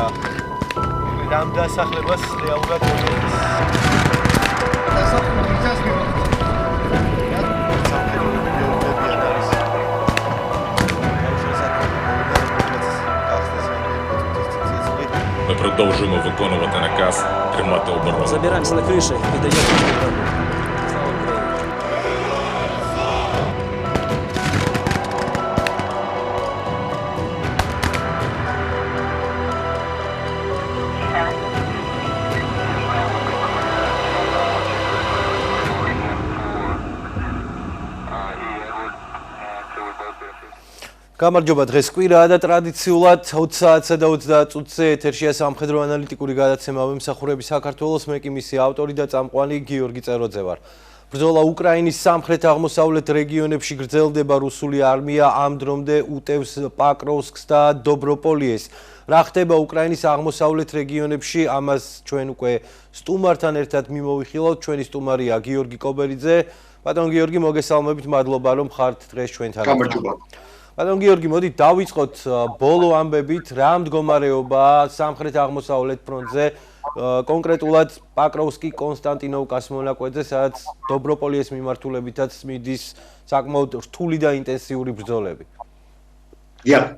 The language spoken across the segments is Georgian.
ამ დასახლებას რეალურად Ми продовжуємо виконувати наказ тримати оборону. Забираемся на крыши и даем. გამარჯობა დღეს კვირაა და ტრადიციულად 20 საათსა და 30 წუთზე ეთერშია სამხედრო ანალიტიკური გადაცემა ვიმსახურები საქართველოს მე კი მისი ავტორი და წამყვანი გიორგი წეროძე ვარ. ბრძოლა უკრაინის სამხრეთ-აღმოსავლეთ რეგიონებში გრძელდება რუსული არმია ამ დრომდე უტევს პაკროვსკს და დობროპოლიეს. რა ხდება უკრაინის აღმოსავლეთ რეგიონებში ამას ჩვენ უკვე სტუმართან ერთად მიმოვიხილავთ ჩვენი სტუმარია გიორგი კობერიძე. ბატონ გიორგი მოგესალმებით მადლობა რომ ხართ დღეს ჩვენთან. გამარჯობა. Ბატონ გიორგი, მოდი დავიწყოთ ბოლო ამბებით, რა მდგომარეობაა სამხრეთ-აღმოსავლეთ ფრონტზე, კონკრეტულად პაკროვსკი კონსტანტინოვკას მონაკვეთზე, სადაც დობროპოლიეს მიმართულებითაც მიდის საკმაოდ რთული და ინტენსიური ბრძოლები.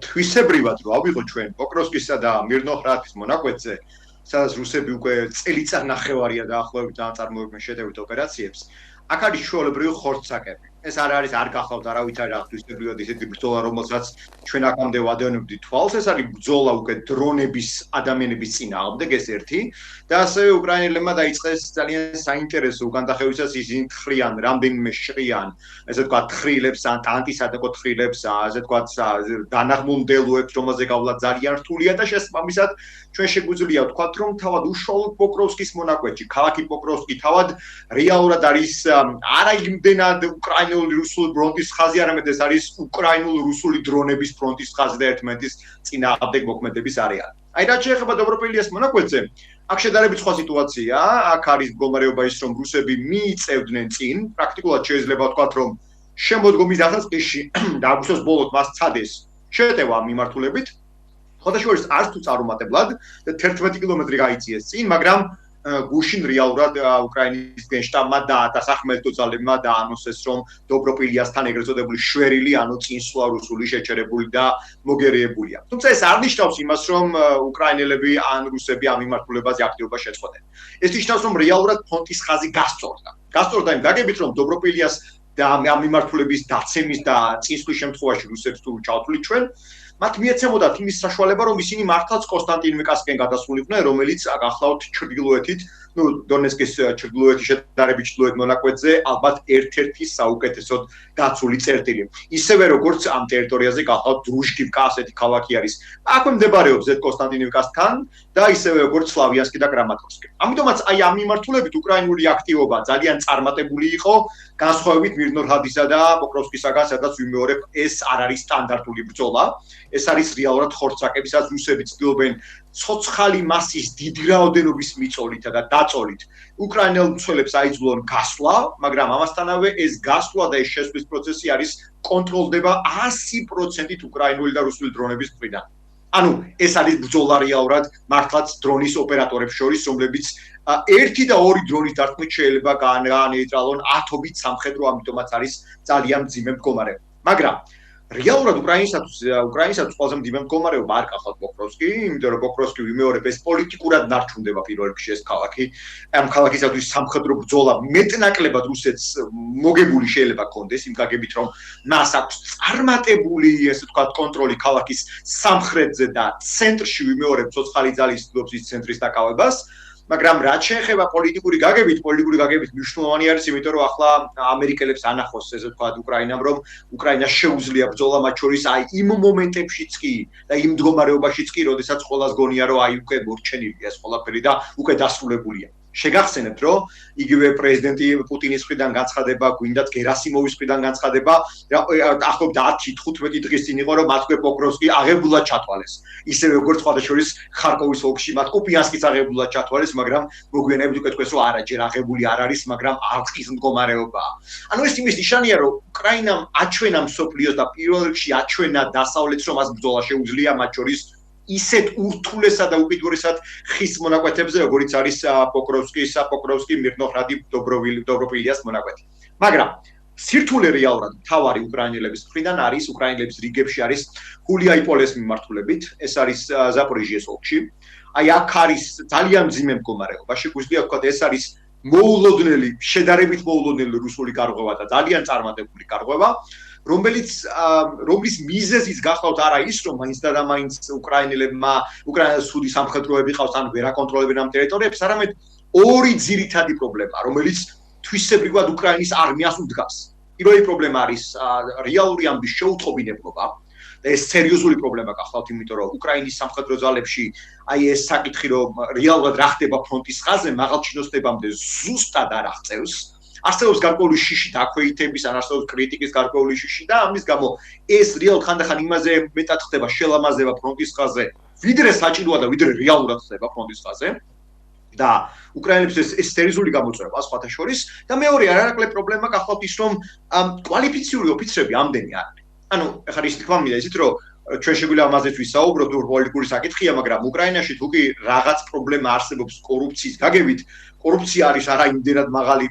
თვისებრივად რო ავიღოთ ჩვენ პოკროვსკისა და მირნოჰრადის მონაკვეთზე, სადაც რუსები უკვე წელიწადნახევარია დაახლოებით წარმოებდნენ შეტევით ოპერაციებს, აქ არის ჩვეულებრივი ხორცსაკები. ეს არ გახლავთ არავითარი თვისებრივად ისეთი ბრძოლა, რომელსაც ჩვენ აქამდე ვადევნებდით თვალს, ეს არის ბრძოლა უკვე დრონების ადამიანების წინააღმდეგ, ეს ერთი და ასევე უკრაინელებმა დაიწყეს ძალიან საინტერესო უკანდახევისას ისინი თხრიან რამდენიმე შრიან, ესე ვთქვათ, თხრილებს ან ანტისადაკო თხრილებს, ასე ვთქვათ, დანაღმულ მდელოებს, რომელზე გავლა ძალიან რთულია და შესაბამისად ჩვენ შეგვიძლია ვთქვათ, რომ თავად უშუალოდ პოკროვსკის მონაკვეთში, ქალაქი პოკროვსკი თავად რეალურად არის არა იმდენად უკრაინულ-რუსული ფრონტის ხაზი, არამედ ეს არის უკრაინულ-რუსული დრონების ფრონტის ხაზი და ერთმანეთის წინააღმდეგ მოქმედების არეალი. აი რაც შეეხება დობროპოლიეს მონაკვეთზე, აქ შედარებით სხვა სიტუაციაა, აქ არის მდგომარეობა ის, რომ რუსები მიიწევდნენ წინ, პრაქტიკულად შეიძლება ვთქვათ, რომ შემოდგომის დასაწყისში და აგვისტოს ბოლოს მას ცადეს შეტევა მიმართულებით, ხოდაშორის არც თუ წარუმატებლად 11 კილომეტრი გაიწიეს წინ, მაგრამ გუშინ რეალურად უკრაინის გენშტაბმა და დასახმელთო ძალებმა დაანონსეს, რომ დობროპოლიასთან ეგრეთ წოდებული შვერილი, ანუ წინსვლა რუსული შეჩერებული და მოგერიებულია. თუმცა ეს არ ნიშნავს იმას, რომ უკრაინელები ან რუსები ამ მიმართულებაზე აქტიობას შეწყვეტენ. ეს ნიშნავს, რომ რეალურად ფრონტის ხაზი გასწორდა. გასწორდა იმ გაგებით, რომ დობროპოლიას და ამ მიმართულების დაცემის და წინსვლის შემთხვევაში რუსებს თუ ჩავთვლით ჩვენ მათ მიეცემოდათ იმის საშუალება, რომ ისინი მართლაც კონსტანტინოვკასკენ გადასულიყვნენ, რომელიც ახლავთ ჩრდილოეთით, დონეცკის ჩრდილოეთის შედარებით ჩრდილოეთ მონაკვეთზე, ალბათ ერთ-ერთი საუკეთესოდ დაცული წერტილი. ისევე როგორც ამ ტერიტორიაზე გახლავთ დრუჟკივკა ასეთი ქალაქი არის. აქვე მდებარეობს ზედ კონსტანტინოვკასთან და ისევე როგორც სლავიანსკი და კრამატორსკი. ამიტომაც აი ამ მიმართულებით უკრაინული აქტივობა ძალიან წარმატებული იყო, განსხვავებით მირნოჰრადისა და პოკროვსკისაგან, სადაც ვიმეორებ, ეს არ არის სტანდარტული ბრძოლა. ეს არის რეალურად ხორცსაკები, სადაც რუსები ცდილობენ ცოცხალი მასის დიდი რაოდენობის მიწოლითა და დაწოლით უკრაინელ მცველებს აიძულონ გასვლა, მაგრამ ამასთანავე ეს გასვლა და ეს შესვლის პროცესი არის კონტროლდება 100%-ით უკრაინული და რუსული დრონების მხრიდან. ანუ ეს არის ბრძოლა რეალურად მართლაც დრონის ოპერატორებს შორის, რომლებიც ერთი და ორი დრონის დარტყმით შეიძლება გაანეიტრალონ ათობით სამხედრო, ამიტომაც არის ძალიან მძიმე მდგომარეობა. მაგრამ რეალურად უკრაინისათვის ყველაზე მძიმე მდგომარეობა არ გახლავთ პოკროვსკი, იმიტომ რომ პოკროვსკი ვიმეორებ ეს პოლიტიკურად ნარჩუნდება პირველ რიგში ეს ქალაქი. ამ ქალაქისათვის სამხედრო ბრძოლა მეტნაკლებად რუსეთს მოგებული შეიძლება კონდეს იმ გაგებით, რომ მას აქვს წარმატებული, ესე ვთქვათ, კონტროლი ქალაქის სამხრეთზე და ცენტრში ვიმეორებ ცოცხალი ძალის ცდილობს ის ცენტრის დაკავებას. მაგრამ რაც შეეხება პოლიტიკური გაგებით მნიშვნელოვანი არის, იმიტომ რომ ახლა ამერიკელებს ანახოს, ესე ვთქვათ, უკრაინამ, რომ უკრაინას შეუძლია ბრძოლა მათ შორის აი იმ მომენტებშიც კი და იმ მდგომარეობაშიც კი, როდესაც ყველას გონია, რომ აი უკვე მორჩენილია ეს ყველაფერი და უკვე დასრულებულია. შეგახსენებთ, რომ იგივე პრეზიდენტი პუტინის მხრიდან განცხადება, გვინდათ გერასიმოვის მხრიდან განცხადება, ახლობთ 10-15 დღის წინ იყო, რომ მათ პოკროვსკი აღებულად ჩათვალეს. ისევე როგორც სხვადასხვის ხარკოვის ოლქში მათ კუპიანსკიც აღებულად ჩათვალეს, მაგრამ მოგვიანებით უკვე თქვეს, რომ არა, ჯერ აღებული არ არის, მაგრამ არყის მდგომარეობაა. ანუ ეს იმის ნიშანია, რომ უკრაინამ აჩვენა მსოფლიოს და პირველ რიგში აჩვენა დასავლეთს, რომ მას ბრძოლა შეუძლია, მათ შორის ისეთ ურთულესად და უკიდურესად ხის მონაკვეთებზე, როგორიც არის პოკროვსკი, მირნოჰრადი, დობროპილიას მონაკვეთი. მაგრამ სირთულე რეალურად თავარი უკრაინელების მხრიდან არის, უკრაინელების რიგებში არის ჰულია იპოლეს მიმართულებით, ეს არის ზაპორიჟიეს ოლქში. აი აქ არის ძალიან მძიმე მდგომარეობა, შეგვიძლია ვთქვათ, ეს არის მოულოდნელი, შედარებით მოულოდნელი რუსული გარღვევა და ძალიან წარმატებული გარღვევა, რომლის მიზეზიც გახლავთ არა ის, რომ მაინც და მაინც უკრაინელს ცუდი სამხედროები ყავს, ან ვერ აკონტროლებენ ამ ტერიტორიებს, არამედ ორი ძირითადი პრობლემა, რომელიც თვისებრივად უკრაინის არმიას უდგას. პირველი პრობლემა არის რეალური ამბის შეუთყობინებლობა და ეს სერიოზული პრობლემა გახლავთ, იმიტომ რომ უკრაინის სამხედრო ძალებში აი ეს საკითხი რომ რეალურად რა ხდება ფრონტის ხაზზე, მაღალჩინოსნებამდე ზუსტად არ აღწევს. არსებობს გარკვეული შიში დაქვეითების, ან არსებობს კრიტიკის გარკვეული შიში და ამის გამო ეს რეალურად ხანდახან იმაზე მეტად ხდება შელამაზება ფრონტის ხაზზე, ვიდრე საჭიროა და ვიდრე რეალურად ხდება ფრონტის ხაზზე. და უკრაინელებს ეს სერიოზული გამოწვევა სხვათა შორის და მეორე არანაკლებ პრობლემა გახლავთ ის რომ კვალიფიციური ოფიცრები ამდენი არ არის. ანუ ეხლა ის თქვა მინდა ისიც რომ ჩვენ შეგვიძლია ამაზეც ვისაუბროთ პოლიტიკური საკითხია, მაგრამ უკრაინაში თუ კი რაღაც პრობლემა არსებობს კორუფციის გაგებით, კორუფცია არის არა იმდენად მაღალი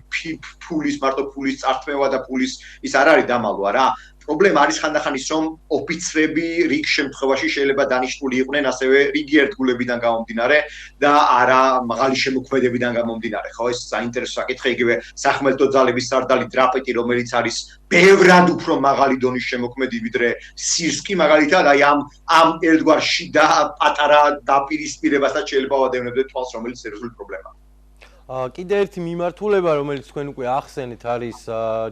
მარტო ფულის წართმევა და ფულის ის არ არის დამალვა რა. პრობლემა არის ხანდახან ის რომ ოფიცრები რიგ შემთხვევაში შეიძლება დანიშნული იყვნენ ასევე რიგი ერთგულებიდან გამომდინარე და არა მაღალი შემოქმედებიდან გამომდინარე. ხო ეს საინტერესო საკითხია, იგივე სახმელეთო ძალების სარდალი დრაპეტი, რომელიც არის ბევრად უფრო მაღალი დონის შემოქმედი ვიდრე სირსკი მაგალითად, აი ამ ერთგვარში და პატარა დაპირისპირებასაც შეიძლება ვადევნებდეთ თვალს, რომელიც სერიოზული პრობლემაა. კიდე ერთი მიმართულება, რომელიც თქვენ უკვე ახსენეთ, არის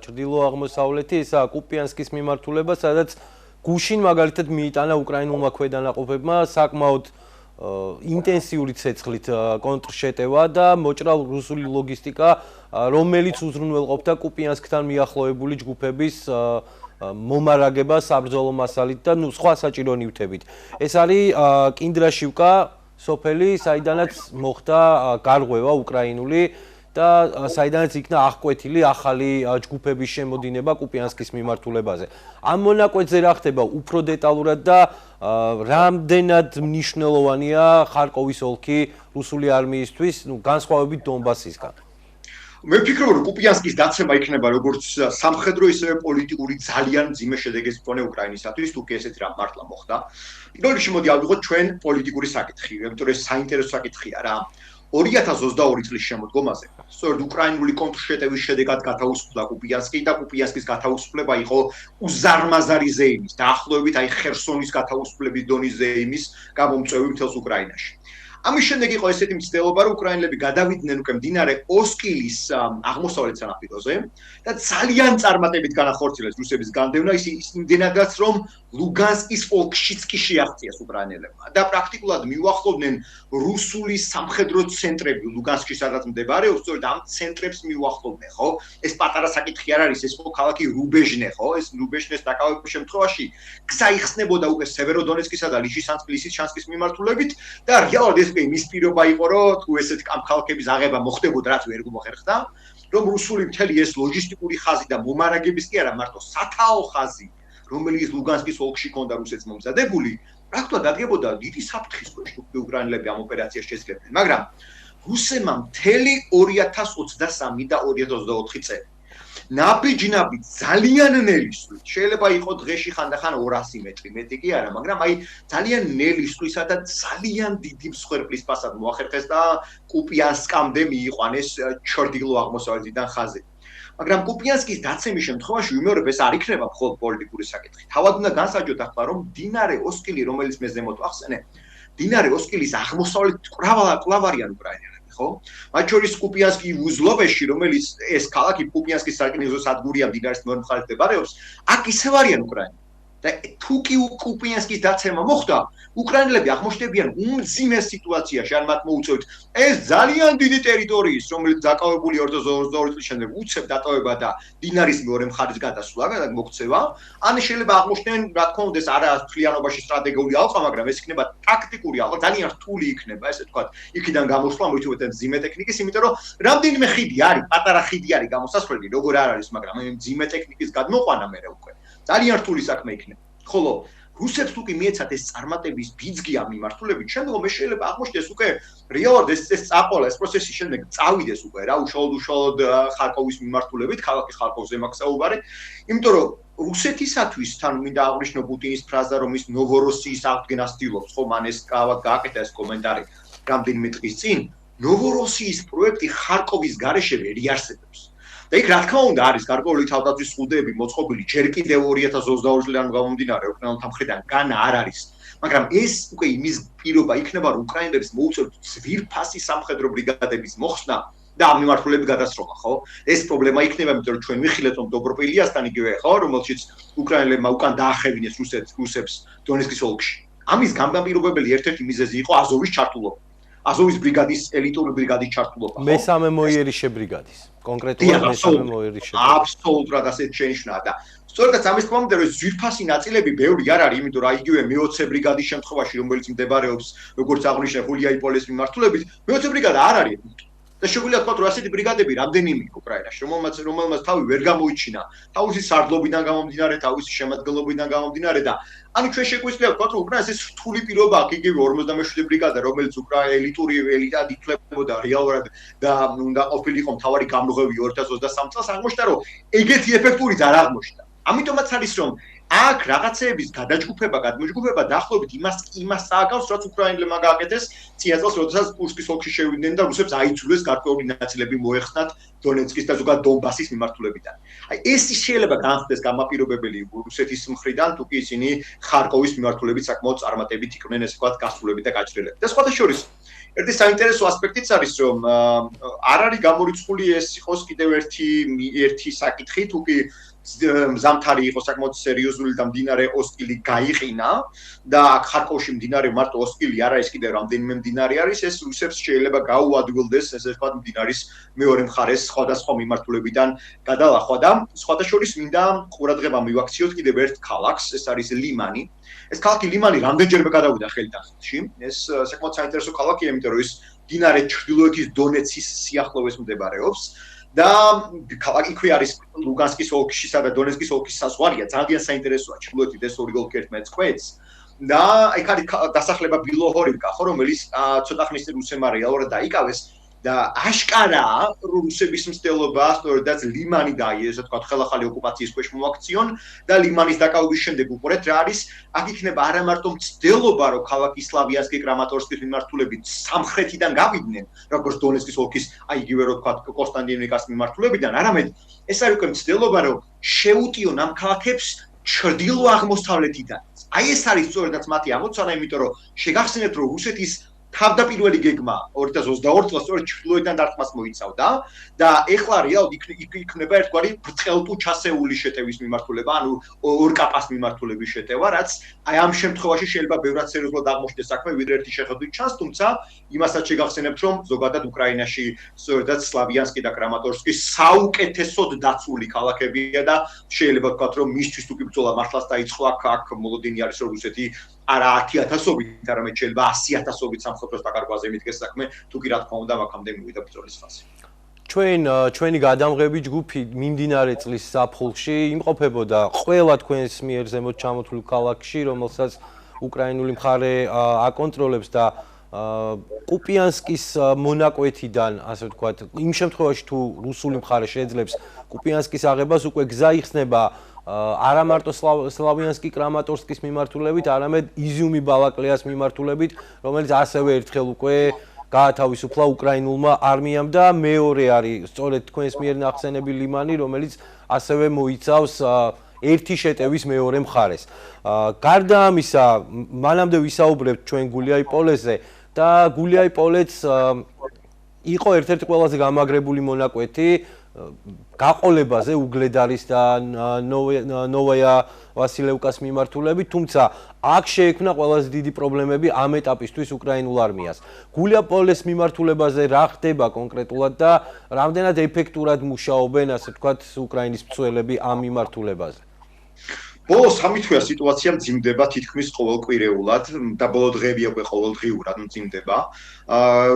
ჩრდილო-აღმოსავლეთი, ესაა კუპიანსკის მიმართულება, სადაც გუშინ მაგალითად მიიტანა უკრაინულმა ქვედანაყოფებმა საკმაოდ ინტენსიური ცეცხლით კონტრშეტევა და მოჭრა რუსული ლოგისტიკა, რომელიც უზრუნველყოფდა კუპიანსკთან მიახლოებული ჯგუფების მომარაგება საბრძოლო მასალით და სხვა საჭირო ნივთებით. ეს არის კინდრაშივკა სოფელი, საიდანაც მოხდა გარღვევა უკრაინული და საიდანაც იქნა აღკვეთილი ახალი ჯგუფების შემოდინება კუპიანსკის მიმართულებაზე. ამ მონაკვეთზე რა ხდება უფრო დეტალურად და რამდენად მნიშვნელოვანია ხარკოვის ოლქი რუსული არმიისთვის, განსხვავებით დონბასისგან? მე ვფიქრობ, რომ კუპიანსკის დაცემა იქნება როგორც სამხედრო, ისევე პოლიტიკური ძალიან მძიმე შედეგის მქონე უკრაინისათვის, თუ კი ესეთი რამ მართლა მოხდა. პირველ რიგში მოდი ავიღოთ ჩვენ პოლიტიკური საკითხი, იმიტომ რომ ეს საინტერესო საკითხია რა. 2022 წლის შემოდგომაზე, სწორედ უკრაინული კონტრშეტევის შედეგად გათავისუფლდა კუპიანსკი და კუპიანსკის გათავისუფლება იყო უზარმაზარი ზეიმის, დაახლოებით აი ხერსონის გათავისუფლების დონის ზეიმის გამომწვევი მთელს უკრაინაში. ამის შემდეგ იყო ესეთი მცდელობა, რომ უკრაინელები გადავიდნენ უკვე მდინარე ოსკილის აღმოსავლეთ სანაპიროზე და ძალიან წარმატებით განახორციელეს რუსების განდევნა, ის იმდენადაც რომ ლუგანსკის ოლქშიც კი შეაღწიეს უკრაინელებმა და პრაქტიკულად მიუახლოვდნენ რუსული სამხედრო ცენტრები ლუგანსკში, სადაც მდებარეობს, სწორედ ამ ცენტრებს მიუახლოვდნენ, ხო? ეს პატარა საკითხი არ არის, ეს ხო ქალაქი რუბეჟნე, ხო? ეს რუბეჟნეს დაკავების შემთხვევაში გზა იხსნებოდა უკვე სევეროდონეცკისა და ლისიშანსკის მიმართულებით და რეალურად ეს იმის პირობა იყო, რომ თუ ესეთ ამ ქალაქების აღება მოხდებოდა, რაც ვერ მოხერხდა, რომ რუსული მთელი ეს ლოჯისტიკური ხაზი და მომარაგების კი არა, მარტო სათაო ხაზი, რომელიც ლუგანსკის ოლქში ჰქონდა რუსეთს მომზადებული, პრაქტიკულად დადგებოდა დიდი საფრთხის ქვეშ, თუ უკრაინელები ამ ოპერაციას შეძლებდნენ, მაგრამ რუსებმა მთელი 2023 და 2024 წელი ნაბიჯ-ნაბიჯ ძალიან ნელისვლით, შეიძლება იყოს დღეში ხანდახან 200 მეტრი, მეტი კი არა, მაგრამ აი ძალიან ნელისვლისა და ძალიან დიდი მსხვერპლის ფასად მოახერხეს და კუპიანსკამდე მიიყვანეს ჩრდილო-აღმოსავლეთიდან ხაზი. მაგრამ კუპიანსკის დაცემის შემთხვევაში ვიმეორებ, ეს არ იქნება მხოლოდ პოლიტიკური საკითხი. თავად უნდა განსაჯოთ ახლა, რომ მდინარე ოსკილი, რომელიც მე ზემოთ ვახსენე, მდინარე ოსკილის აღმოსავლეთით კვლავ არიან უკრაინელები, ხო? მათ შორის კუპიანსკი узловეში, რომელიც ეს ქალაქი კუპიანსკის სარკინიგზო სადგურია, მდინარის მეორე მხარეს მდებარეობს, აქ ისევ არიან უკრაინელები. და თუ კი კუპიანსკის დაცემა მოხდა, უკრაინელები აღმოჩნდებიან უმძიმეს სიტუაციაში, ან მათ მოუწევთ ეს ძალიან დიდი ტერიტორიის, რომელიც დაკავებული 2022 წლის შემდეგ უცებ დატოვება და დინარის მეორე მხარის გადასვლა და მოქცევა, ან შეიძლება აღმოჩნდნენ, რა თქმა უნდა, ეს არა თლიანობაში სტრატეგიული ალყა, მაგრამ ეს იქნება ტაქტიკური ალყა, ძალიან რთული იქნება, ესე ვთქვათ, იქიდან გამოსვლა მოიწევთ მძიმე ტექნიკის, იმიტომ რომ რამდენიმე ხიდი არის, პატარა ხიდი არის გამოსასვლელი, როგორ არ არის, მაგრამ მძიმე ტექნიკის გადმოყვანა მერე უკვე ძალიან რთული საქმე იქნება. ხოლო რუსებს თუ კი მიეცათ ეს წარმატების ბიძგი ამ მიმართულებით, შემდგომ ეს შეიძლება აღმოჩნდეს უკვე რეალურად ეს წაყოლა, ეს პროცესი შემდეგ წავიდეს უკვე რა, უშუალოდ ხარკოვის მიმართულებით, ქალაქი ხარკოვზე მაქვს საუბარი, იმიტომ რომ რუსეთისათვის თან მინდა აღვნიშნო პუტინის ფრაზა, რომ ის ნოვოროსიის აღდგენას ცდილობს, ხო, მან ეს გააკეთა ეს კომენტარი რამდენიმე დღის წინ, ნოვოროსიის პროექტი ხარკოვის გარეშე ვერ იარსებებს. და იქ რა თქმა უნდა არის გარკვეული თავდაცვის სხდები მოწყობილი ჯერ კიდევ 2022 წლიდან გამომდინარე უკრაინელთა მხრიდან განა არ არის მაგრამ ეს უკვე იმის პირობა იქნება რომ უკრაინელებს მოუწევთ ძვირფასი სამხედრო ბრიგადების მოხსნა და ამ მიმართულებით გადასროლა ხო ეს პრობლემა იქნება იმიტომ რომ ჩვენ ვიხილეთ რომ დობროპილიასთან იგივე ხო რომელშიც უკრაინელებმა უკან დაახევინეს რუსებს დონეცკის ოლქში ამის გამგამპირობებელი ერთ-ერთი მიზეზი იყო აზოვის ჩართულობა აზოვის ბრიგადის ელიტური ბრიგადის ჩართულობა ხო მესამე მოიერიშე ბრიგადის კონკრეტულად მესამე მოიერიშე აბსოლუტურად ასეთ შენიშნა და სწორედ ამის თქმა უნდა რომ ძვირფასი ნაწილები ბევრი არ არის იმიტომ რომ იგივე მე-20 ბრიგადის შემთხვევაში რომელიც მდებარეობს როგორც აღნიშნე ხულიაიპოლის მიმართულებით მე-20 ბრიგადა არ არის და შეგვიძლია ვთქვათ რომ ასეთი ბრიგადები რამდენიმე უკრაინაში რომელმაც თავი ვერ გამოიჩინა თავისი სარდლობიდან გამომდინარე თავისი შემადგენლობიდან გამომდინარე და ანუ ჩვენ შეგვიძლია ვთქვათ რომ უკრაინას ეს რთული პირობა აქვს იგივე 57 ბრიგადა რომელიც უკრაინის ელიტური ელიტად ითვლებოდა რეალურად და უნდა ყოფილიყო მთავარი გამრღვევი 2023 წელს აღმოჩნდა რომ ეგეთი ეფექტურიც არ აღმოჩნდა ამიტომაც არის რომ აქ რაღაცეების გადმოჯგუფება დაახლოებით იმას წააგავს რაც უკრაინელებმა გააკეთეს წინა წელს როდესაც კურსკის ოლქში შევიდნენ და რუსებს აიძულეს გარკვეული ნაწილები მოეხსნათ დონეცკის და ზოგადად დონბასის მიმართულებიდან აი ეს შეიძლება განხდეს გამაპირობებელი რუსეთის მხრიდან თუ კი ისინი ხარკოვის მიმართულებით საკმაოდ წარმატებით იყვნენ ესე ვთქვათ გასულები და გაჭრილები და სხვათა შორის ერთი საინტერესო ასპექტიც არის რომ არ არის გამორიცხული ეს იყოს კიდევ ერთი საკითხი თუ კი ზამთარი იყო საკმაოდ სერიოზული და მდინარე ოსკილი გაიყინა და ხარკოვში მდინარე მარტო ოსკილი არ არის კიდევ რამდენიმე მდინარე არის ეს რუსებს შეიძლება გაუადვილდეს ესე ვთქვათ მდინარის მეორე მხარეს სხვადასხვა მიმართულებიდან გადალახვა და სხვათა შორის მინდა ყურადღება მივაქციოთ კიდევ ერთ ქალაქს ეს არის ლიმანი ეს ქალაქი ლიმანი რამდენჯერმე გადავიდა ხელიდან ხელში ეს საკმაოდ საინტერესო ქალაქია იმიტომ რომ ის მდინარე ჩრდილოეთის დონეცის სიახლოვეს მდებარეობს და ქალაქი იქვე არის ლუგანსკის ოლქშისა და დონეცკის ოლქის საზღვარია ძალიან საინტერესოა ჩრდილოეთით ეს ორი ოლქი ერთმანეთს კვეთს და იქ არის დასახლება ბილოჰორივკა ხო რომელიც ცოტა ხნის წინ რუსებმა რეალურად დაიკავეს და აშკარაა რომ რუსების მცდელობა სწორედაც ლიმანი და ესე ვთქვათ ხელახალი ოკუპაციის ქვეშ მოაქციონ და ლიმანის დაკავების შემდეგ უყურეთ რა არის აქ იქნება არა მარტო მცდელობა რომ ქალაქი სლავიანსკი კრამატორსკის მიმართულებით სამხრეთიდან გავიდნენ როგორც დონეცკის ოლქის აი იგივე რო ვთქვათ კონსტანტინოვკას მიმართულებიდან არამედ ეს არის უკვე მცდელობა რომ შეუტიონ ამ ქალაქებს ჩრდილო აღმოსავლეთიდან აი ეს არის სწორედაც მათი ამოცანა იმიტომ რომ შეგახსენებთ რომ რუსეთის თავდაპირველი გეგმა 2022 წელს სწორედ ჩრდილოეთიდან დარტყმას მოიცავდა და ეხლა რეალურად იქნება ერთგვარი ბრწყელტუ ჩასეული შეტევის მიმართულება, ანუ ორკაპას მიმართულების შეტევა, რაც აი ამ შემთხვევაში შეიძლება ბევრად სერიოზულად აღმოჩნდეს საქმე, ვიდრე ერთი შეხედვით ჩანს, თუმცა იმასაც შეგახსენებთ, რომ ზოგადად უკრაინაში სწორედაც სლავიანსკი და კრამატორსკი საუკეთესოდ დაცული ქალაქებია და შეიძლება ვთქვათ, რომ მისთვის თუ კი ბრძოლა მართლაც დაიწყო აქ მოლოდინი არის რომ რუსეთი არა 10,000-ობით, არამედ შეიძლება 100,000-ობით სამხედროს დაკარგვაზე მიდგეს საქმე, თუ კი რა თქმა უნდა აქამდე მივიდა ბრძოლის ფაზი. ჩვენი გადამღები ჯგუფი მიმდინარე წლის ზაფხულში იმყოფებოდა ყველა თქვენს მიერ ზემოთ ჩამოთვლილ ქალაქში, რომელსაც უკრაინული მხარე აკონტროლებს და კუპიანსკის მონაკვეთიდან, ასე ვთქვათ, იმ შემთხვევაში თუ რუსული მხარე შეძლებს კუპიანსკის აღებას, უკვე გზა იხსნება არა მარტო სლავიანსკი კრამატორსკის მიმართულებით, არამედ იზიუმი ბალაკლეას მიმართულებით, რომელიც ასევე ერთხელ უკვე გაათავისუფლა უკრაინულმა არმიამ და მეორე არის სწორედ თქვენს მიერ ნახსენები ლიმანი, რომელიც ასევე მოიცავს ერთი შეტევის მეორე მხარეს. გარდა ამისა, მანამდე ვისაუბრებთ ჩვენ გულიაიპოლეზე და გულიაიპოლეც იყო ერთ-ერთი ყველაზე გამაგრებული მონაკვეთი გაყოლებაზე უგლედარის და ნოვაია ვასილევკას მიმართულებით, თუმცა აქ შეექმნა ყველაზე დიდი პრობლემები ამ ეტაპისთვის უკრაინულ არმიას. გულიაიპოლეს მიმართულებაზე რა ხდება კონკრეტულად და რამდენად ეფექტურად მუშაობენ, ასე ვთქვათ, უკრაინის მცველები ამ მიმართულებაზე? ბოლო 3 თვეა სიტუაცია მძიმდება თითქმის ყოველკვირეულად და ბოლო დღეებია უკვე ყოველდღიურად მძიმდება.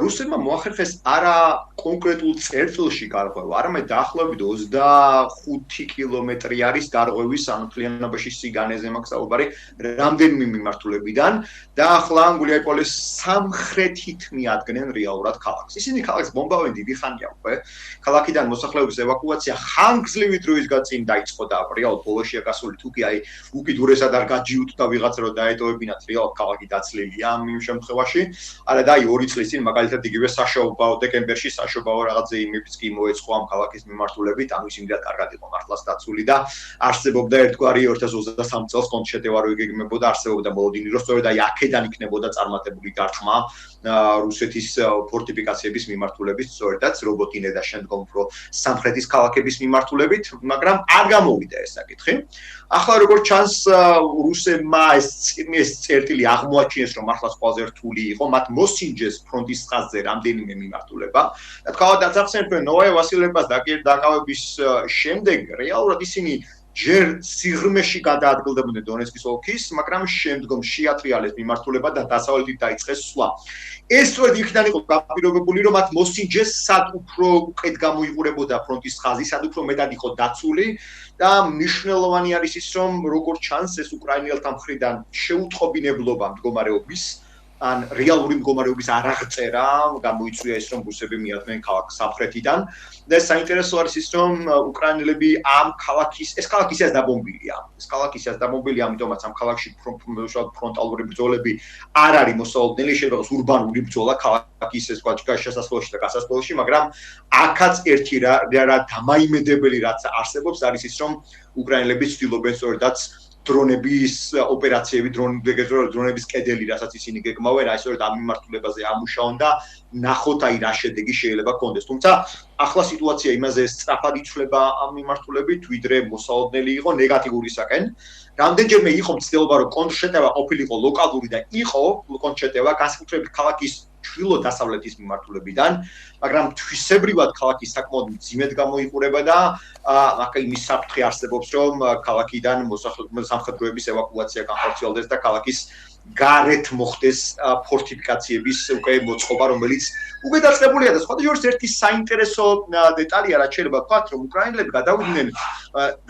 რუსებმა მოახერხეს არა კონკრეტულ წერტილში გარღვევა, არამედ დაახლოებით 25 კილომეტრი არის გარღვევის ამთლიანობაში სიგანეზე მაქვს საუბარი რამდენიმე მიმართულებიდან და ახლა გულიაიპოლის სამხრეთით მიადგნენ რეალურად ქალაქს. ისინი ქალაქს ბომბავენ დიდი ხანია უკვე. ქალაქიდან მოსახლეობის ევაკუაცია ხანგრძლივი დროის გაწინ დაიწყო და რეალ ბოლოშია გასული თუკი აი უკიდურესად არ გაჯიუტდა ვიღაცა რომ დაეტოვებინათ რეალ ქალაქი დაცლილია იმ შემთხვევაში. არა და აი 2 წლის წინ მაგალითად იგივე საშობაო დეკემბერში საშობაო რაღაც ზეიმებიც კი მოეწყო ამ ქალაქის მიმართულებით, ანუ ის იმდენად კარგად იყო მართლაც დაცული და არსებობდა ერთგვარი 2023 წელს კონჩეტევა რო იგეგმებოდა, არსებობდა მოლოდინი რომ სწორედ აი აქედან იქნებოდა წარმატებული დარტყმა რუსეთის ფორტიფიკაციების მიმართულებით, სწორედაც რობოტინე და შემდგომ უფრო სამხრეთის ქალაქების მიმართულებით, მაგრამ არ გამოვიდა ეს საკითხი. ახლა როგორც ჩანს რუსებმა ეს წერტილი აღმოაჩინეს რომ მართლაც ყველაზე რთული იყო, მათ მოსინჯეს ფრონტის ხაზზე რამდენიმე მიმართულება და თქვათ დაწახსენებენ ნოე ვასილებას დაკავების შემდეგ რეალურად ისინი ჯერ სიღრმეში გადაადგილდებოდნენ დონეცკის ოლქის, მაგრამ შემდგომ შეატრიალეს მიმართულება და დასავლეთით დაიწყეს სვლა. ეს სწორედ იქიდან იყო გაპირობებული, რომ მათ მოსინჯეს სად უფრო უკეთ გამოიყურებოდა ფრონტის ხაზი, სად უფრო მეტად იყო დაცული და მნიშვნელოვანი არის ის, რომ როგორც ჩანს ეს უკრაინელთა მხრიდან შეუტყობინებლობა მდგომარეობის ან რეალური მდგომარეობის არაღწერა გამოიწვია ის რომ რუსები მიადგნენ ქალაქს სამხრეთიდან და საინტერესო არის ის რომ უკრაინელები ამ ქალაქის ეს ქალაქი ისე დაბომბილია ეს ქალაქი ისე დაბომბილია ამიტომაც ამ ქალაქში ფრონტალური ბრძოლები არ არის მოსალოდნელი შეიძლება ურბანული ბრძოლა ქალაქის ეს გვაჭკა შესასვლელში და გასასვლელში მაგრამ აქაც ერთი რა დამაიმედებელი რაც არსებობს არის ის რომ უკრაინელები ცდილობენ სწორედაც დრონების ოპერაციები დრონების კედელი რასაც ისინი გეგმავენ აი სწორედ ამ მიმართულებაზე ამუშაონ და ნახოთ აი რა შედეგი შეიძლება კონდეს თუმცა ახლა სიტუაცია იმაზე სწრაფად იცვლება ამ მიმართულებით ვიდრე მოსალოდნელი იყო ნეგატიურისაკენ რამდენჯერმე იყო მცდელობა რომ კონტრშეტევა ყოფილიყო ლოკალური და იყო კონტრშეტევა განსაკუთრებით ქალაქის ჩრდილო-დასავლეთის მიმართულებიდან, მაგრამ თვისებრივად ქალაქი საკმაოდ მძიმედ გამოიყურება და აქ იმის საფრთხე არსებობს, რომ ქალაქიდან სამხედროების ევაკუაცია განხორციელდეს და ქალაქის გარეთ მოხდეს ფორტიფიკაციების უკვე მოწყობა, რომელიც უკვე დაწყებულია და სხვადასხვა ერთი საინტერესო დეტალია, რაც შეიძლება ვთქვათ, რომ უკრაინელები გადავიდნენ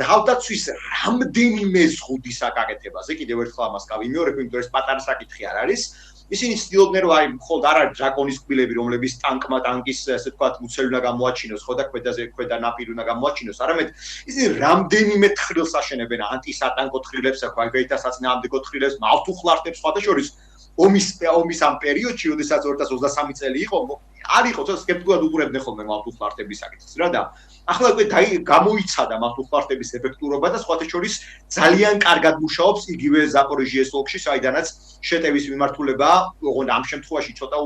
თავდაცვის რამდენიმე ზღუდის აკეთებაზე, კიდევ ერთხელ ამას გავიმეორებ, იმიტომ რომ ეს პატარა საკითხი არ არის. ისინი ცდილობდნენ რომ აი მხოლოდ არა დრაკონის კბილები რომლებიც ტანკის ესე ვთქვათ მუცელი უნდა გამოაჩინოს ხო და ქვედა ნაპირი უნდა გამოაჩინოს არამედ ისინი რამდენიმე თხრილს აშენებენ ანტისატანკო თხრილებს აქვეითა საწინააღმდეგო თხრილებს მავთუხლარტებს სხვათა შორის ომის ამ პერიოდში როდესაც 2023 წელი იყო არ იყო ცოტა სკეპტიკულად უყურებდნენ ხოლმე მავთუხლარტების საკითხს რა და ახლა უკვე გამოიცადა მავთუხლარტების ეფექტურობა და სხვათა შორის ძალიან კარგად მუშაობს იგივე ზაპოროჟიეს ოლქში საიდანაც შეტევის მიმართულება ოღონდ ამ შემთხვევაში ცოტა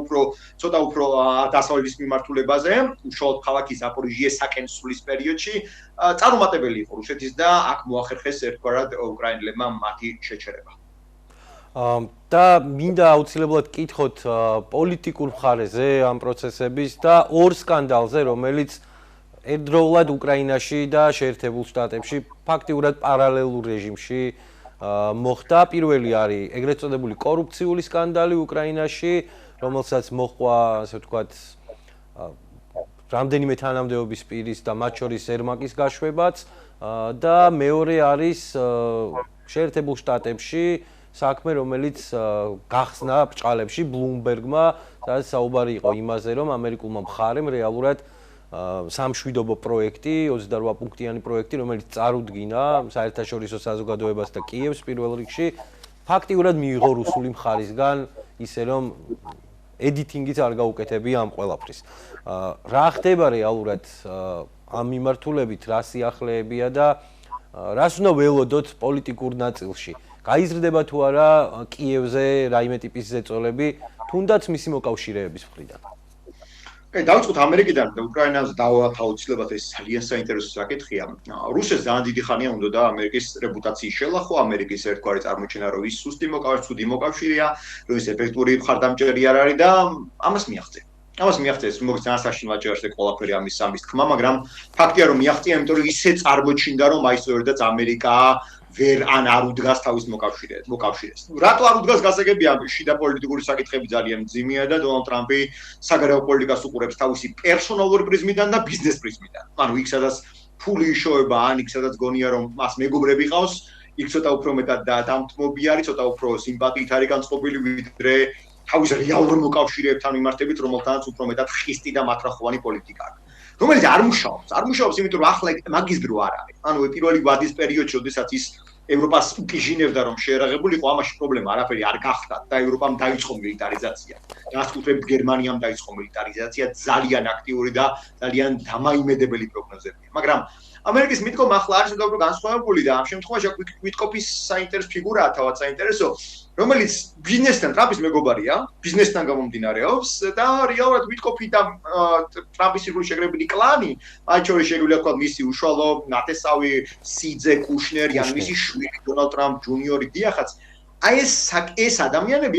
უფრო დასავლეთის მიმართულებაზე უშუალოდ ქალაქის ზაპოროჟიესაკენ სulis პერიოდში წარუმატებელი იყო რუსეთის და აქ მოახერხეს ერთგვარად უკრაინელებმა მათი შეჩერება და მინდა აუცილებლად კითხოთ პოლიტიკურ მხარეზე ამ პროცესების და ორ სკანდალზე რომელიც ერთდროულად უკრაინაში და შეერთებულ შტატებში ფაქტიურად პარალელურ რეჟიმში მოხდა პირველი არის ეგრეთ წოდებული კორუფციული სკანდალი უკრაინაში რომელსაც მოჰყვა ასე ვთქვათ რამდენიმე თანამდებობის პირის და მათ შორის ერმაკის გაშვებაც და მეორე არის შეერთებულ შტატებში საქმე რომელიც გახსნა ბჭყალებში ბლუმბერგმა სადაც საუბარი იყო იმაზე რომ ამერიკულმა მხარემ რეალურად სამშვიდობო პროექტი 28 პუნქტიანი პროექტი რომელიც წარუდგინა საერთაშორისო საზოგადოებას და კიევს პირველ რიგში ფაქტიურად მიიღო რუსული მხარისგან ისე რომ ედიტინგიც არ გაუკეთებია ამ ყველაფრის რა ხდება რეალურად ამ მიმართულებით რა სიახლეებია და რას უნდა ველოდოთ პოლიტიკურ ნაწილში გაიზრდება თუ არა კიევზე რაიმე ტიპის ზეწოლები თუნდაც მისი მოკავშირეების მხრიდან დავიწყოთ ამერიკიდან და უკრაინაზე დავათავისუფლებათ ეს ძალიან საინტერესო საკითხია. რუსეთს ძალიან დიდი ხანია უნდა და ამერიკის რეპუტაციის შელახო, ამერიკის ერთგვარი წარმოჩენა რომ ის სუსტი მოკავშირე, მოკავშირეა, რომ ის ეფექტური მხარდამჭერი არ არის და ამას მიაღწია. ამას მიაღწია, მოგიც ძალიან საშინლად ჭერს ყველაფერი ამის თქმა, მაგრამ ფაქტია რომ მიაღწია, იმიტომ რომ ისე წარმოჩინდა რომ აი სწორედაც ამერიკა ვერ ან არ უდგას თავის მოკავშირეს. რატო არ უდგას გასაგებია შიდა პოლიტიკური საკითხები ძალიან მძიმეა და დონალდ ტრამპი საგარეო პოლიტიკას უყურებს თავისი პერსონალური პრიზმიდან და ბიზნეს პრიზმიდან. ანუ იქ სადაც ფული იშოვება, ან იქ სადაც გონია რომ მას მეგობრები ყავს, იქ ცოტა უფრო მეტად დამთმობი არის, ცოტა უფრო სიმპათიით არის განწყობილი ვიდრე თავის რეალურ მოკავშირეებთან მიმართებით, რომელთანაც უფრო მეტად ხისტი და მატრახოვანი პოლიტიკა აქვს. რომელიც არ მუშაობს, იმიტომ რომ ახლა მაგის დრო არ არის. ანუ პირველი ვადის პერიოდში, როდესაც ის ევროპას უკიჟინებდა რომ შეერაღებულიყო, ამაში პრობლემა არაფერი არ გახდა და ევროპამ დაიწყო მილიტარიზაცია. განსაკუთრებით გერმანიამ დაიწყო მილიტარიზაცია, ძალიან აქტიური და ძალიან დამაიმედებელი პროგნოზებია. მაგრამ ამერიკის მითქმა ახლა არის უფრო განსხვავებული და ამ შემთხვევაში ვიტკოფის საინტერესო ფიგურაა, თავად საინტერესო, რომელიც ბიზნესთან ტრამპის მეგობარია, ბიზნესთან გამომდინარეობს და რეალურად ვიტკოფი და ტრამპის ირგვლივ შეგრებილი კლანი, მათ შორის შეგვიძლია ვთქვათ მისი უშუალო ნათესავი სიძე კუშნერი, ან მისი შვილი დონალდ ტრამპ ჯუნიორი დიახაც, აი ეს ადამიანები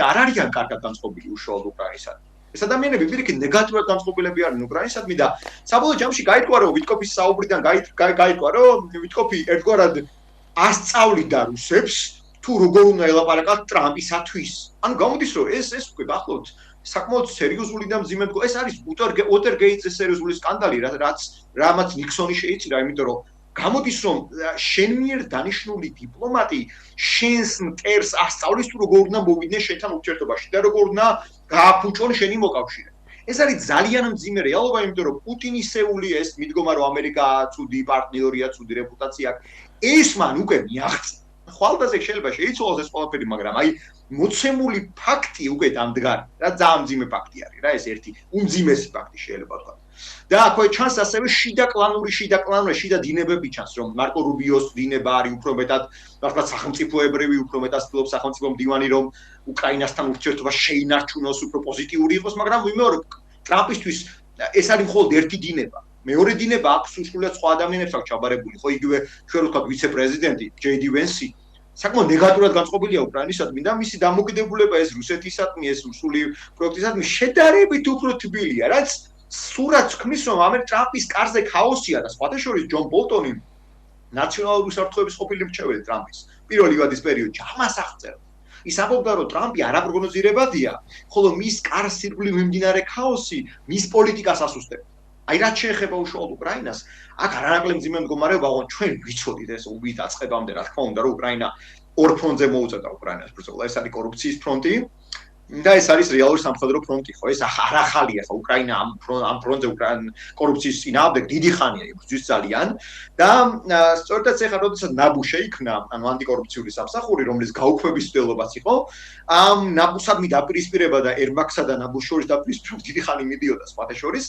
არ არიან კარგად განწყობილი უშუალოდ უკრაინისადმი. ეს ადამიანები პირიქით ნეგატიურად განწყობილები არიან უკრაინისადმი და საბოლოო ჯამში გაიტყვა რომ ვიტკოფის საუბრიდან გაიტყვა რომ ვიტკოფი ერთგვარად ასწავლიდა რუსებს თუ როგორ უნდა ელაპარაკათ ტრამპისათვის. ანუ გამოდის რომ ეს უკვე გახლავთ საკმაოდ სერიოზული და მძიმე ეს არის უოტერგეიტის სერიოზული სკანდალი, რამაც ნიქსონი შეიწირა, იმიტომ რომ გამოდის რომ შენ მიერ დანიშნული დიპლომატი შენს მტერს ასწავლის თუ როგორ უნდა მოვიდნენ შენთან ურთიერთობაში და როგორ უნდა გააფუჭონ შენი მოკავშირე. ეს არის ძალიან მძიმე რეალობა, იმიტომ რომ პუტინისეული ეს მიდგომა რომ ამერიკა ცუდი პარტნიორია, ცუდი რეპუტაცია აქვს, ეს მან უკვე მიაღწია. ხვალდაზე შეიძლება შეიცვალოს ეს ყველაფერი, მაგრამ აი მოცემული ფაქტი უკვე დამდგარი რა ძალიან მძიმე ფაქტი არის რა ეს ერთი უმძიმესი ფაქტი შეიძლება ვთქვა. და აქვე ჩანს ასევე შიდა დინებები ჩანს რომ მარკო რუბიოს დინება არის უფრო მეტად მართლა სახელმწიფოებრივი, უფრო მეტად ცდილობს სახელმწიფო მდივანი რომ უკრაინასთან ურთიერთობა შეინარჩუნოს, უფრო პოზიტიური იყოს, მაგრამ ვიმეორებ ტრამპისთვის ეს არის მხოლოდ ერთი დინება. მეორე დინება აქვს უშუალოდ სხვა ადამიანებს აქვს ჩაბარებული, ხო იგივე ჩვენ ვთქვათ ვიცე-პრეზიდენტი JD Vance საკმაოდ ნეგატიურად განწყობილია უკრაინისადმი და მისი დამოკიდებულება ეს რუსეთისადმი, ეს რუსული პროექტისადმი შედარებით უფრო თბილია, რაც სურათს ქმნის რომ ტრამპის კარზე ქაოსია და სხვათა შორის ჯონ ბოლტონი ნაციონალური საფრთხეების ყოფილი მრჩეველი ტრამპის პირველი ვადის პერიოდში ამას აღწერდა. ის ამბობდა რომ ტრამპი არაპროგნოზირებადია, ხოლო მის კარს ირგვლივ მიმდინარე ქაოსი მის პოლიტიკას ასუსტებს. აი რაც შეეხება უშუალოდ უკრაინას, აქ არანაკლებ მძიმე მდგომარეობა, ჩვენ ვიცოდით ეს უბით აწყებამდე, რა თქმა უნდა, რომ უკრაინა ორ ფრონტზე მოუწოდა უკრაინას ბრძოლა. ეს არის კორუფციის ფრონტი და ეს არის რეალური სამხედრო ფრონტი, ხო? ეს არ ახალია, ხო? უკრაინა ამ ფრონტზე კორუფციის წინააღმდეგ დიდი ხანია იბრძვის ძალიან და სწორედ ეხლა როდესაც ნაბუ შეიქმნა, ანუ ანტიკორუფციული სამსახური, რომლის გაუქმების მცდელობაც იყო, ამ ნაბუსადმი დაპირისპირება და ერმაქსა და ნაბუს შორის დაპირისპირება დიდი ხანი მიდიოდა სხვათა შორის.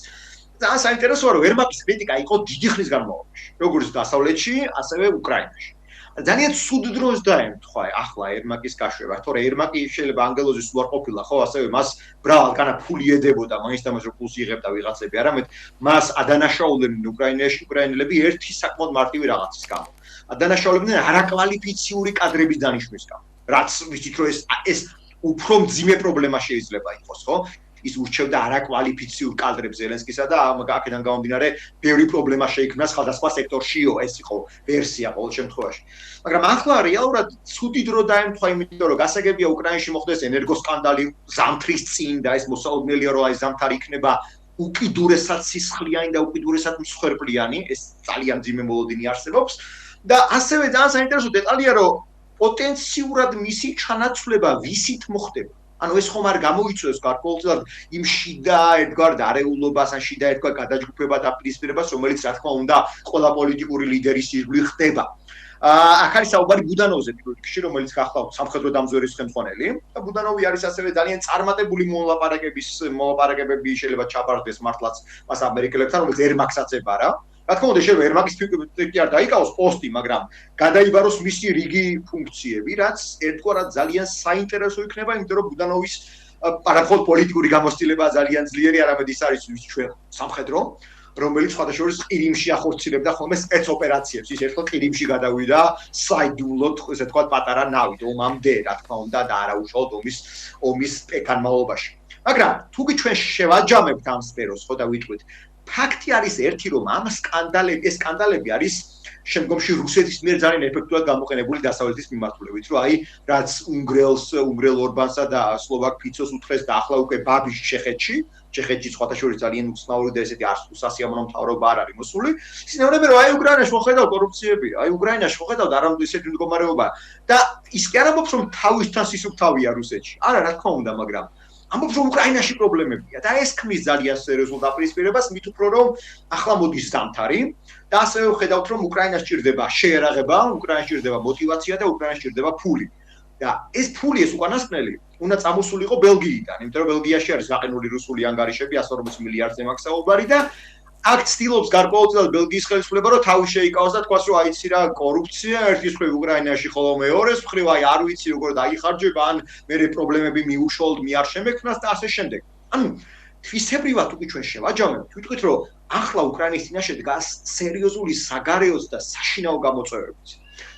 ძალიან საინტერესოა რომ ერმაკის კრიტიკა იყო დიდი ხნის განმავლობაში, როგორც დასავლეთში, ასევე უკრაინაში. ძალიან ცუდ დროს დაემთხვა ახლა ერმაკის გაშვება, თორე ერმაკი შეიძლება ანგელოზის უარ ყოფილა, ხო, ასევე მას ბრალად განა ფული ედებოდა, მაინც და მას რო ფულს იღებდა ვიღაცები, არამედ მას ადანაშაულებდნენ უკრაინელები ერთი საკმაოდ მარტივი რაღაცის გამო. ადანაშაულებდნენ არაკვალიფიციური კადრების დანიშვნის გამო. რაც ვიცით რომ ეს უფრო მძიმე პრობლემა შეიძლება იყოს, ხო? ის ურჩევდა არაკვალიფიციურ კადრებს ზელენსკისა და აქედან გამომდინარე ბევრი პრობლემა შეიქმნა სხვადასხვა სექტორშიო, ეს იყო ვერსია ყოველ შემთხვევაში. მაგრამ ახლა რეალურად ცუდი დრო დაემთხვა, იმიტომ რომ გასაგებია უკრაინაში მოხდეს ენერგოსკანდალი ზამთრის წინ და ეს მოსაოდნელია რომ აი ზამთარი იქნება უკიდურესად სისხლიანი და უკიდურესად მსხვერპლიანი, ეს ძალიან მძიმე მოლოდინი არსებობს და ასევე ძალიან საინტერესო დეტალია რომ პოტენციურად მისი ჩანაცვლება ვისით მოხდება. ანუ ეს ხომ არ გამოიწვევს გარკვეულწილად იმ შიდა ერთგვარ დარეულობას, ან შიდა ერთგვარ გადაჯგუფება და პირისპირებას, რომელიც რა თქმა უნდა ყველა პოლიტიკური ლიდერის ირგვლივ ხდება. აქ არის საუბარი ბუდანოვზე პირველ რიგში, რომელიც გახლავთ სამხედრო დამზვერის ხელმძღვანელი და ბუდანოვი არის ასევე ძალიან წარმატებული მოლაპარაკებები შეიძლება ჩაბარდეს მართლაც მას ამერიკელებთან, რომელიც ერმაკსაც ებარა. რა თქმა უნდა შეიძლება ერმაკის კი არ დაიკავოს პოსტი, მაგრამ გადაიბაროს მისი რიგი ფუნქციები, რაც ერთგვარად ძალიან საინტერესო იქნება, იმიტომ რომ ბუდანოვის არამხოლოდ პოლიტიკური გამოცდილება ძალიან ძლიერი, არამედ ის არის ჩვენ სამხედრო, რომელიც სხვადასხვა ყირიმში ახორციელებდა ხოლმე სპეცოპერაციებს. ის ერთხელ ყირიმში გადავიდა საიდუმლოდ, ესე ვთქვათ, პატარა ნავით, ომამდე, რა თქმა უნდა, და არა უშუალოდ ომის განმავლობაში. მაგრამ თუ კი ჩვენ შევაჯამებთ ამ სფეროს, ხო და ვიტყვით ფაქტი არის ერთი რომ ეს სკანდალები არის შემდგომში რუსეთის მიერ ძალიან ეფექტურად გამოყენებული დასავლეთის მიმართულებით, რომ აი რაც უნგრელ ორბანსა და სლოვაკ ფიცოს უთხრეს და ახლა უკვე ბაბის ჩეხეთში სხვათა შორის ძალიან უცნაური და ესეთი სასიამოვნო მთავრობა არ არის მოსული. ისინი რომ აი უკრაინაში მოხედავ კორუფციები, აი უკრაინაში მოხედავ არამედ ისეთი მდგომარეობა და ის კი არ ამბობს რომ თავისთან სისუფთავია რუსეთში. არა, რა თქმა უნდა, მაგრამ ამბობს რომ უკრაინაში პრობლემებია და ეს ქმნის ძალიან სერიოზულ დაპირისპირებას, მით უფრო რომ ახლა მოდის ზამთარი და ასევე ვხედავთ რომ უკრაინას ჭირდება შეერაღება, უკრაინას ჭირდება мотиваცია და უკრაინას ჭირდება ფული. და ეს ფული ეს უკანასკნელი უნდა წამოსულიყო ბელგიიდან, იმიტომ რომ ბელგიაში არის გაყინული რუსული ანგარიშები 140 მილიარდზე მაქვს საუბარი და აქ ცდილობს გარკვეულწილად ბელგიის ხელისუფლება რომ თავი შეიკავოს და თქვას რომ აიცი რა კორუფცია ერთის მხრივ უკრაინაში ხოლო მეორეს მხრივ აი არ ვიცი როგორ დაიხარჯება ან მერე პრობლემები მიუშოლდ მიარ შემექმნას და ასე შემდეგ. ანუ თვისებრივად უკვე ჩვენ შევაჯამებთ, ვიტყვით რომ ახლა უკრაინის წინაშე დგას სერიოზული საგარეო და საშინაო გამოწვევებიც.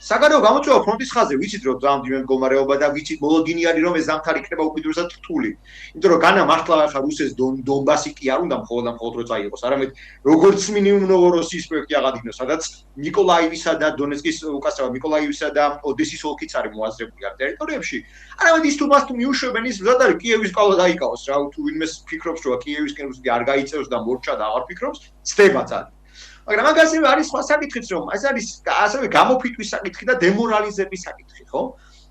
საგარეო გამოწვევა ფრონტის ხაზზე ვიცით რომ ძალიან დიდი მდგომარეობა და ვიცით მოლოდინი არის რომ ეს ზამთარი იქნება უკიდურესად რთული. იმიტომ რომ განა მართლა ახლა რუსეთს დონბასი კი არ უნდა მხოლოდ რო წაიღოს, არამედ როგორც მინიმუმ ნოვოროსიის პროექტი აღადგინოს, სადაც ნიკოლაევისა და დონეცკის უკაცრავად ნიკოლაევისა და ოდესის ოლქიც არის მოაზრებული ამ ტერიტორიებში. არამედ ის თუ მას თუ მიუშვებენ ის მზად არის კიევის ყალა დაიკავოს რა, თუ ვინმე ფიქრობს რომ კიევისკენ რუსეთი არ გაიწევს და მორჩა და აღარ ფიქრობს, ცდება ძალიან. მაგრამ მაგ ასევე არის სხვა საკითხიც რომ ეს არის ასევე გამოფიტვის საკითხი და დემორალიზების საკითხი, ხო?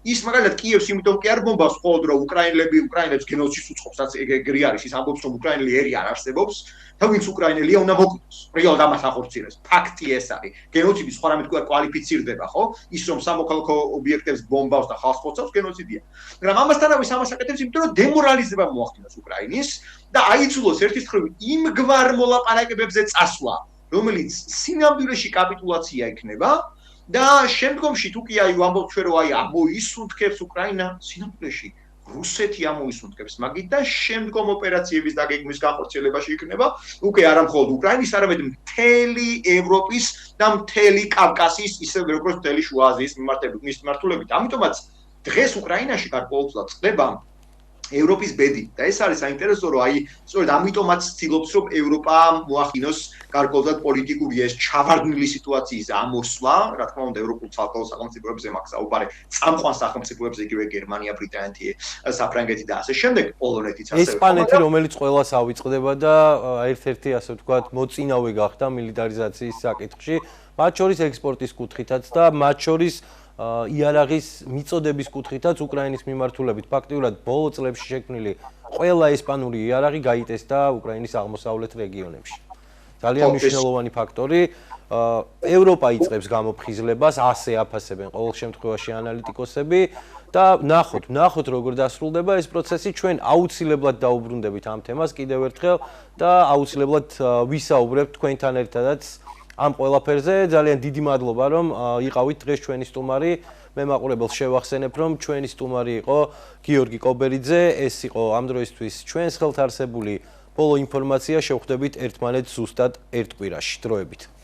ის მაგალითად კიევს იმიტომ კი არ ბომბავს მხოლოდ რომ უკრაინელებს გენოციდს უწყობს, რაც ეგრე არის, ის ამბობს რომ უკრაინელი ერი არ არსებობს და ვინც უკრაინელია უნდა მოკვდოს. რეალურად ამას ახორციელებს. ფაქტი ეს არის. გენოციდი სხვა რამე თქვა კვალიფიცირდება, ხო? ის რომ სამოქალაქო ობიექტებს ბომბავს და ხალხს ხოცავს გენოციდია. მაგრამ ამასთანავე ამას აკეთებს იმიტომ რომ დემორალიზება მოახდინოს უკრაინის და აიძულოს ერთის მხრივ იმგვარ მოლაპარაკებებზე წასვლა რომელიც სინამდვილეში კაპიტულაცია იქნება და შემდგომში თუ კი აი ვამბობთ ჩვენ რომ აი ამოისუნთქებს უკრაინა სინამდვილეში რუსეთი ამოისუნთქებს მაგით და შემდგომ ოპერაციების დაგეგმვის განხორციელებაში იქნება უკვე არა მხოლოდ უკრაინის არამედ მთელი ევროპის და მთელი კავკასიის ისე როგორც მთელი შუა აზიის მიმართულებით. ამიტომაც დღეს უკრაინაში გარკვეულწილად ხდება ევროპის ბედი და ეს არის საინტერესო რომ აი სწორედ ამიტომაც ცდილობს რომ ევროპა მოახდინოს გარკვეულწილად პოლიტიკური ეს ჩავარდნილი სიტუაციის ამოსვლა, რა თქმა უნდა ევროპულ ცალკეულ სახელმწიფოებზე მაქვს საუბარი, წამყვან სახელმწიფოებზე იგივე გერმანია, ბრიტანეთი, საფრანგეთი და ასე შემდეგ, პოლონეთიც ასევე. ესპანეთი რომელიც ყველას ავიწყდება და ერთ-ერთი ასე ვთქვათ მოწინავე გახდა მილიტარიზაციის საკითხში, მათ შორის ექსპორტის კუთხითაც და მათ შორის იარაღის მიწოდების კუთხითაც უკრაინის მიმართულებით. ფაქტიურად ბოლო წლებში შექმნილი ყველა ესპანური იარაღი გაიტესტა უკრაინის აღმოსავლეთ რეგიონებში. ძალიან მნიშვნელოვანი ფაქტორი. ევროპა იწყებს გამოფხიზლებას, ასე აფასებენ ყოველ შემთხვევაში ანალიტიკოსები და ნახოთ როგორ დასრულდება ეს პროცესი. ჩვენ აუცილებლად დაუბრუნდებით ამ თემას კიდევ ერთხელ და აუცილებლად ვისაუბრებთ თქვენთან ერთადაც ამ ყველაფერზე. ძალიან დიდი მადლობა რომ იყავით დღეს ჩვენი სტუმარი. მე მაყურებელს შევახსენებ რომ ჩვენი სტუმარი იყო გიორგი კობერიძე. ეს იყო ამ დროისთვის ჩვენს ხელთ არსებული ბოლო ინფორმაცია. შევხვდებით ერთმანეთს ზუსტად ერთ კვირაში. დროებით.